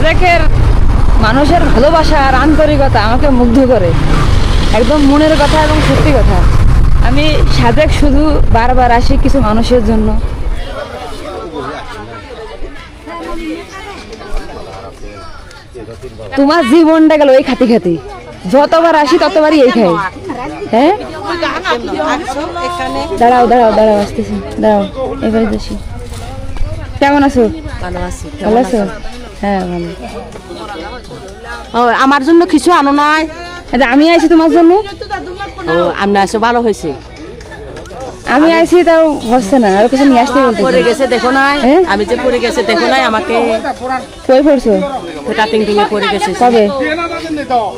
সাজেকের মানুষের ভালোবাসা আর আন্তরিকতা আমাকে মুগ্ধ করে, একদম মনের কথা এবং সত্যি কথা। আমি সাজেক শুধু বারবার আসি কিছু মানুষের জন্য। তোমার জীবনটা গেল এই খাতি খাতি, যতবার আসি ততবারই এই খাই। হ্যাঁ, দাঁড়াও দাঁড়াও দাঁড়াও, আসতেছি, দাঁড়াও, এবার আসি। কেমন আছো? ভালো আছি। ভালো আছো? হ্যাঁ ভালো। আমার জন্য কিছু আনো নাই? আমি আইছি তোমার জন্য। আমি আসো, ভালো হয়েছে। আমি আইছি তাও হচ্ছে না, আর কিছু নিয়ে আসতে বলতে। পড়ে গেছে দেখো নাই? আমি যে পড়ে গেছে দেখো নাই? আমাকে কই পড়ছো? টাটিং টিঙে পড়ে গেছে। কবে?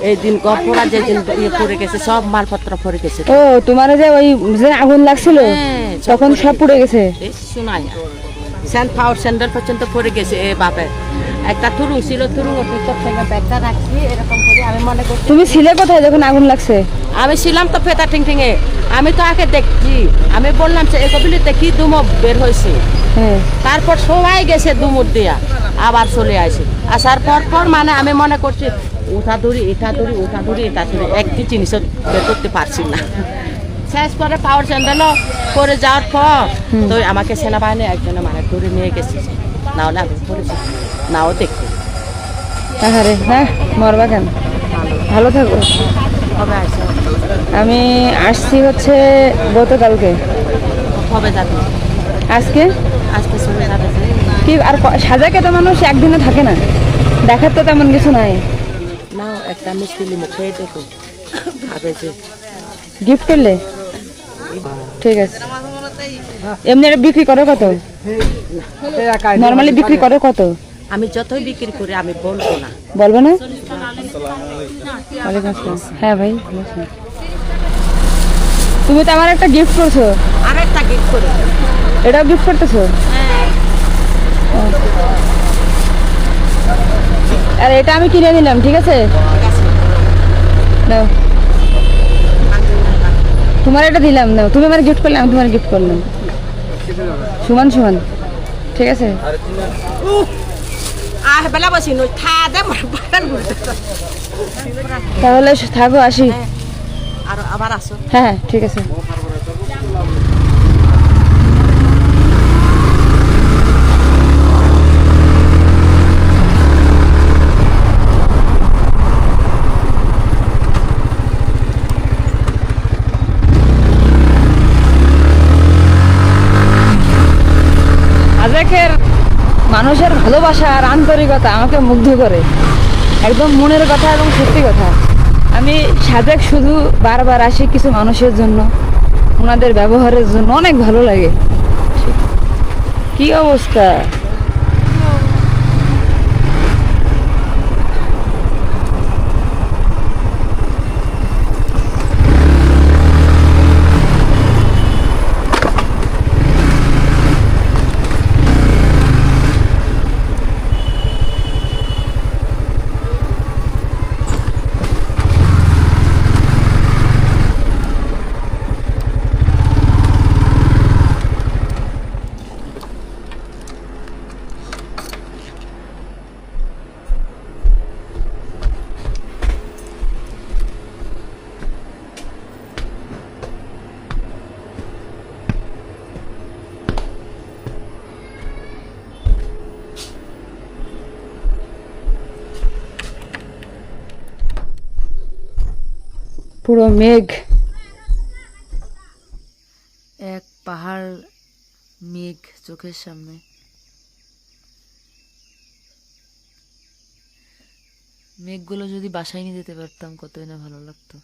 এই দিন কপড়া যে দিন পড়ে গেছে, সব মালপত্র পড়ে গেছে। ও তোমার যে ওই যে আগুন লাগছিল তখন সব পুড়ে গেছে? শোনাই স্যান্ডেল পর্যন্ত পড়ে গেছে। এ বাপে একটা থুরুং ছিল, থুরুং ব্যাগটা রাখছি এরকম করে। আমি মনে করছি তুমি ছিলে কোথায় যখন আগুন লাগছে? আমি ছিলাম তো ফেতা টিং টিঙে। আমি তো আগে দেখছি, আমি বললাম যে এগুলিতে কি দুমো বের হয়েছে। তারপর সবাই গেছে দুমুর দিয়া, আবার চলে আসে। আসার পর মানে আমি মনে করছি ওঠা ধরি এটা ধরি ওঠা ধরি এটা ধরি, একটি জিনিসও বের করতে পারছি না। শেষ করে পাওয়ার স্যান্ডেলও করে যাওয়ার পর তো আমাকে সেনাবাহিনী একজনে মানে ধরে নিয়ে গেছে, নাহলে আমি পড়েছি নাও দেখছি। আরে হ্যাঁ, মরবা কেন, ভালো থাকো। কবে আসছে? আমি আসছি হচ্ছে গতকালকে। কবে যাবে? আজকে। আজকে চলে যাবে কি আর সাজাকে তো মানুষ একদিনে থাকে না, দেখার তো তেমন কিছু নাই। নাও একটা মিষ্টি লিমো খেয়ে দেখো, খাবে যে। গিফট করলে ঠিক আছে। এমনি এটা বিক্রি করো কত? নর্মালি বিক্রি করো কত? আমি যতই বিক্রি করি আমি বলবো না। বলবো না? ওয়ালাইকুম আসসালাম। হ্যাঁ ভাই, তুমি তো আমার একটা গিফট করছো। আর একটা গিফট করে এটাও গিফট করতেছো? আর এটা আমি কিনে নিলাম, ঠিক আছে? নাও, তোমার এটা দিলাম। নাও, তুমি আমার গিফট করলে, আমি তোমার গিফট করলাম, সমান সমান, ঠিক আছে? তাহলে থাকো, আসি। আর আবার আসো। হ্যাঁ হ্যাঁ, ঠিক আছে। সাজেকের মানুষের ভালোবাসা আর আন্তরিকতা আমাকে মুগ্ধ করে, একদম মনের কথা এবং সত্যি কথা। আমি সাজেক শুধু বারবার আসি কিছু মানুষের জন্য, ওনাদের ব্যবহারের জন্য। অনেক ভালো লাগে। কি অবস্থা! পুরো মেঘ, এক পাহাড় মেঘ চোখের সামনে। মেঘগুলো যদি বাসায় নিয়ে যেতে পারতাম কতই না ভালো লাগতো।